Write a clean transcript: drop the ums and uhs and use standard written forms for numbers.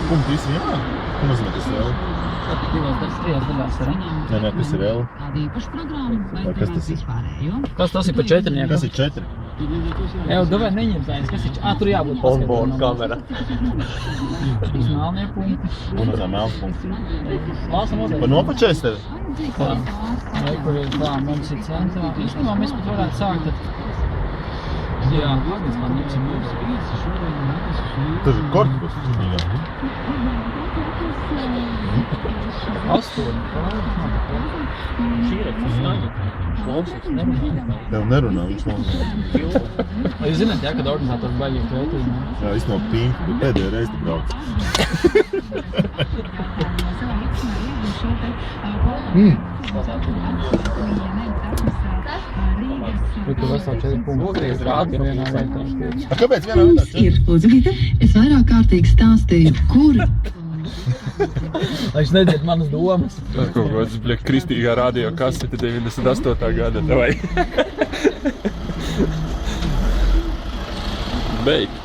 Punkti visi vienā? Ko nozīmē tas ir L? Trijās daļās ir. Nē, tas ir L. Vai kas tas ir? Kas tas ir pa četrnieku? Kas ir 4? Evo, davai neņem zainis, kas ir? Tur jābūt paskatām. Onboard kamera. Uz melnie punkti. Un uz melns punkts. Lāsam otrais. Pa nopačēs tevi? Tā, mums ir centrā. Īstenībā mēs pat varētu sākt tad... Jā, Agnēs man jums ir mūsu. Tas ir korpus. 8. Tev nerunā, viņš nav. Jūs zināt, jā, kad organizatori baigīgi kvētījumi? Jā, iznāk tīm, bet pēdējā reize tu brauc. Bet tu vesā 4 punkti. Rādi vienā vietā. A, kāpēc vienā vietā 4? Ir, lūdzu, es vairāk kārtīgi stāstīju, kur Lai viņš nedzird manas domas. Tas kaut kāds, kristīgā radio kasete 98. gada, vai? Beig.